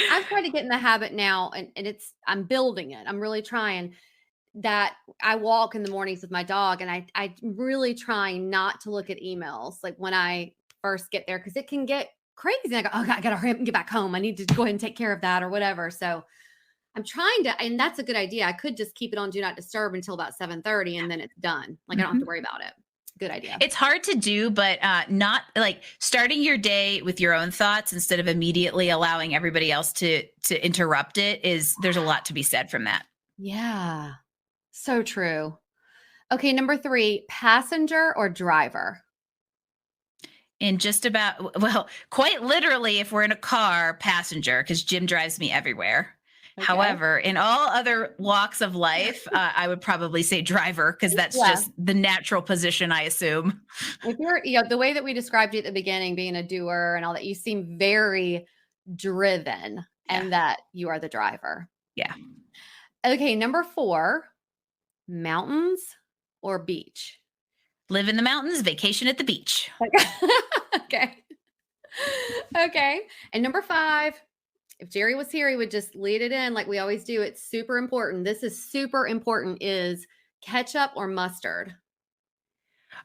I've tried to get in the habit now, and I'm building it. I'm really trying that. I walk in the mornings with my dog, and I really trying not to look at emails like when I first get there, because it can get crazy. I go, "Oh God, I gotta hurry up and get back home. I need to go ahead and take care of that or whatever." So I'm trying to, and that's a good idea. I could just keep it on do not disturb until about 7:30 and then it's done. Like I don't have to worry about it. Good idea. It's hard to do, but not like starting your day with your own thoughts instead of immediately allowing everybody else to interrupt it is there's a lot to be said from that. Yeah. So true. Okay, number 3, passenger or driver? And just about, well, quite literally, if we're in a car, passenger, because Jim drives me everywhere. Okay. However, in all other walks of life, I would probably say driver because that's Yeah. just the natural position, I assume. If you're, the way that we described you at the beginning, being a doer and all that, you seem very driven and that you are the driver. Yeah. Okay, number 4, mountains or beach? Live in the mountains, vacation at the beach. Okay. Okay. And number 5, if Jerry was here, he would just lead it in like we always do. It's super important. This is super important, is ketchup or mustard?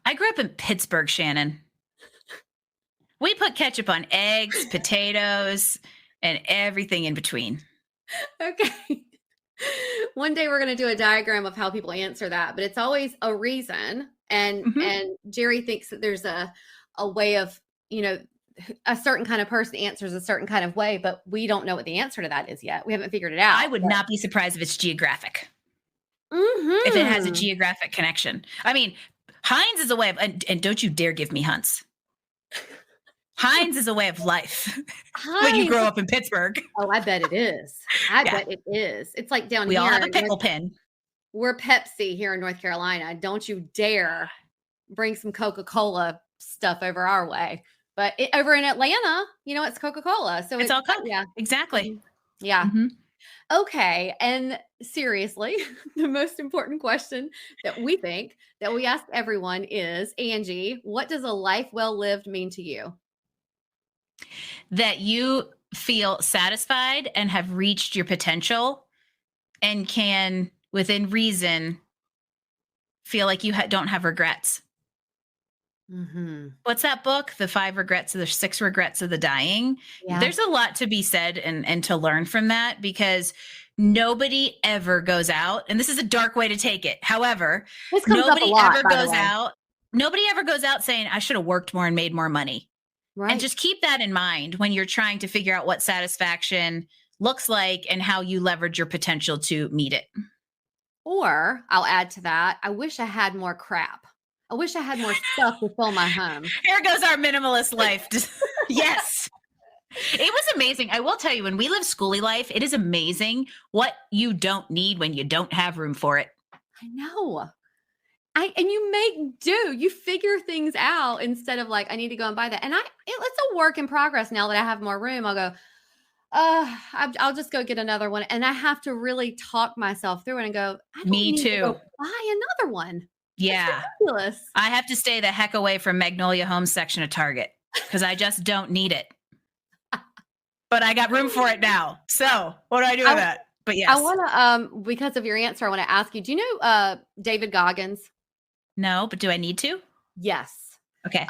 I grew up in Pittsburgh, Shannon. We put ketchup on eggs, potatoes, and everything in between. Okay. One day we're going to do a diagram of how people answer that, but it's always a reason. And Mhm. and Jerry thinks that there's a way of, a certain kind of person answers a certain kind of way, but we don't know what the answer to that is yet. We haven't figured it out. I would not be surprised if it's geographic, Mhm. if it has a geographic connection. I mean, Heinz is a way of, and don't you dare give me Hunts. Heinz is a way of life when you Heinz. grow up in Pittsburgh. Oh, I bet it is. I Yeah. bet it is. It's like down We here. all have a in pickle North- pin. We're Pepsi here in North Carolina. Don't you dare bring some Coca-Cola stuff over our way. But over in Atlanta, it's Coca-Cola. So It's all Coke. yeah. Exactly. Yeah. Mhm. Okay. And seriously, the most important question that we think that we ask everyone is, Angie, what does a life well lived mean to you? That you feel satisfied and have reached your potential and can, within reason, feel like you don't have regrets. Mm-hmm. What's that book? The 5 regrets, or the 6 regrets of the dying. Yeah. There's a lot to be said and to learn from that, because nobody ever goes out, and this is a dark way to take it. However, This comes up a nobody lot, ever by the goes way. out. Nobody ever goes out saying, I should have worked more and made more money. Right. And just keep that in mind when you're trying to figure out what satisfaction looks like and how you leverage your potential to meet it. Or I'll add to that, I wish I had more crap. I wish I had more stuff to fill my home. Here goes our minimalist life. Yes. It was amazing. I will tell you, when we live schoolie life, it is amazing what you don't need when you don't have room for it. I know. And you make do. You figure things out instead of like, I need to go and buy that. And it's a work in progress now that I have more room. I'll go, I'll just go get another one. And I have to really talk myself through it and go, I don't Me need to go too. buy another one. Yeah. That's ridiculous. I have to stay the heck away from Magnolia Homes section of Target because I just don't need it. But I got room for it now. So what do I do with that? But yes. I want to, because of your answer, I want to ask you, do you know David Goggins? No, but do I need to? Yes. Okay.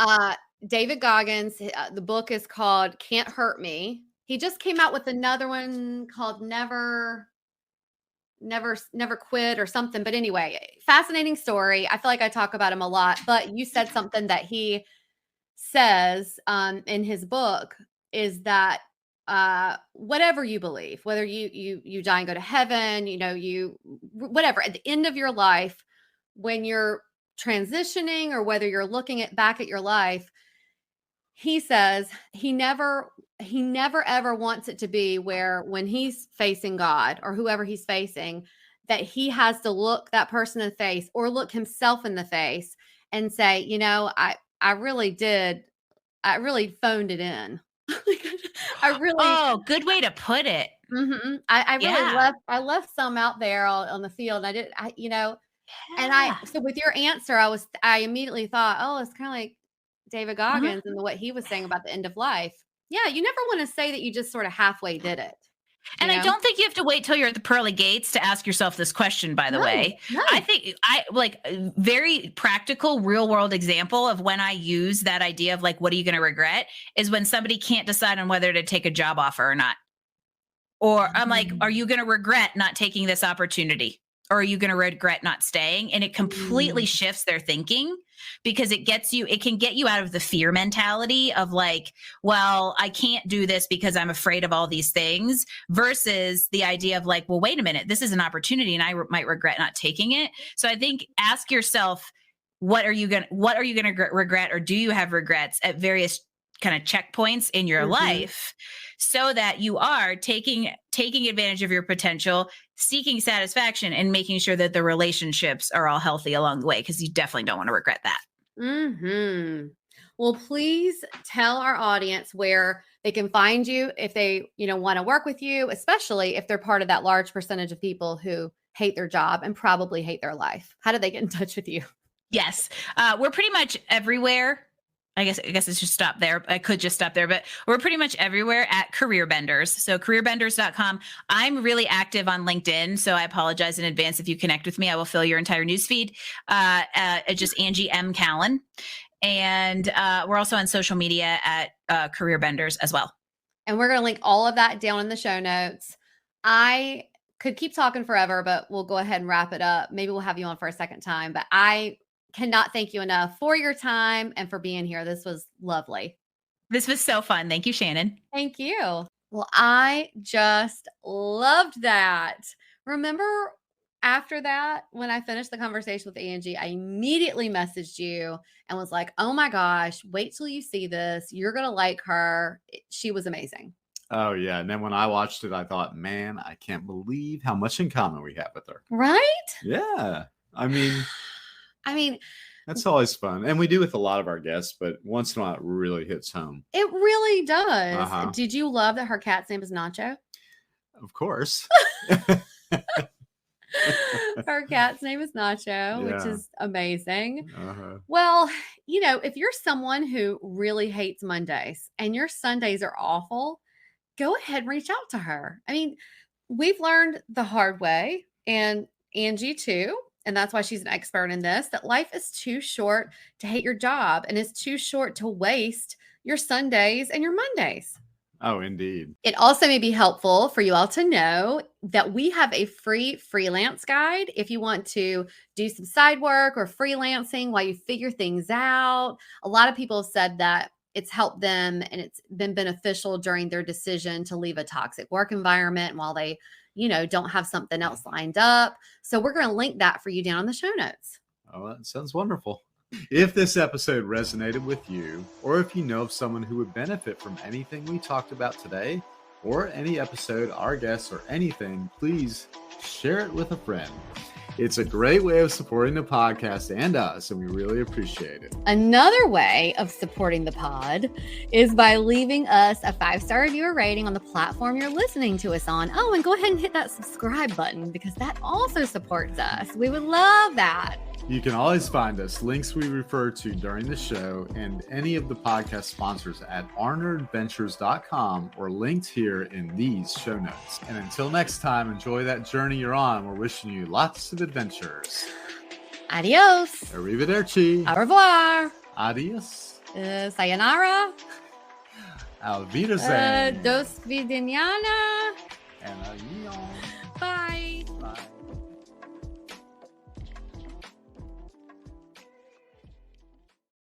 David Goggins, the book is called Can't Hurt Me. He just came out with another one called Never Quit or something. But anyway, fascinating story. I feel like I talk about him a lot, but you said something that he says in his book is that whatever you believe, whether you die and go to heaven, whatever, at the end of your life, when you're transitioning or whether you're looking back at your life, he says he never ever wants it to be where when he's facing God or whoever he's facing, that he has to look that person in the face or look himself in the face and say, I really phoned it in. Good way to put it. Mm-hmm. I really left some out there on the field. And so with your answer, I immediately thought, oh, it's kind of like David Goggins and what he was saying about the end of life. Yeah. You never want to say that you just sort of halfway did it. And I don't think you have to wait till you're at the pearly gates to ask yourself this question, by the way. No. I think a very practical real world example of when I use that idea of like, what are you going to regret is when somebody can't decide on whether to take a job offer or not. Or I'm like, are you going to regret not taking this opportunity? Or are you going to regret not staying? And it completely shifts their thinking because it can get you out of the fear mentality of like, well, I can't do this because I'm afraid of all these things versus the idea of like, well, wait a minute, this is an opportunity and I might regret not taking it. So I think ask yourself, what are you going to regret, or do you have regrets at various kind of checkpoints in your life so that you are taking advantage of your potential, seeking satisfaction, and making sure that the relationships are all healthy along the way, because you definitely don't want to regret that. Well, please tell our audience where they can find you if they, want to work with you, especially if they're part of that large percentage of people who hate their job and probably hate their life. How do they get in touch with you? Yes. We're pretty much everywhere. I guess it's just stop there. I could just stop there, but we're pretty much everywhere at Career Benders. So careerbenders.com. I'm really active on LinkedIn, so I apologize in advance if you connect with me. I will fill your entire newsfeed. Just Angie M. Callen. And we're also on social media at Career Benders as well. And we're going to link all of that down in the show notes. I could keep talking forever, but we'll go ahead and wrap it up. Maybe we'll have you on for a second time, but I cannot thank you enough for your time and for being here. This was lovely. This was so fun. Thank you, Shannon. Thank you. Well, I just loved that. Remember, after that, when I finished the conversation with Angie, I immediately messaged you and was like, oh my gosh, wait till you see this. You're going to like her. She was amazing. Oh, yeah. And then when I watched it, I thought, man, I can't believe how much in common we have with her. Right? Yeah. I mean, that's always fun. And we do with a lot of our guests, but once in a while it really hits home. It really does. Did you love that her cat's name is Nacho? Of course. Her cat's name is Nacho, which is amazing. Well, if you're someone who really hates Mondays and your Sundays are awful, go ahead and reach out to her. I mean, we've learned the hard way, and Angie too. And that's why she's an expert in this, that life is too short to hate your job and it's too short to waste your Sundays and your Mondays. Oh, indeed. It also may be helpful for you all to know that we have a free freelance guide if you want to do some side work or freelancing while you figure things out. A lot of people have said that it's helped them and it's been beneficial during their decision to leave a toxic work environment while they don't have something else lined up. So we're going to link that for you down in the show notes. Oh, that sounds wonderful. If this episode resonated with you, or if you know of someone who would benefit from anything we talked about today, or any episode, our guests, or anything, please share it with a friend. It's a great way of supporting the podcast and us, and we really appreciate it. Another way of supporting the pod is by leaving us a 5-star reviewer rating on the platform you're listening to us on. Oh, and go ahead and hit that subscribe button because that also supports us. We would love that. You can always find us, links we refer to during the show, and any of the podcast sponsors at arnerdventures.com or linked here in these show notes. And until next time, enjoy that journey you're on. We're wishing you lots of adventures. Adios. Arrivederci. Au revoir. Adios. Sayonara. Auf Wiedersehen. Dos Vidiniana. And adios. Bye.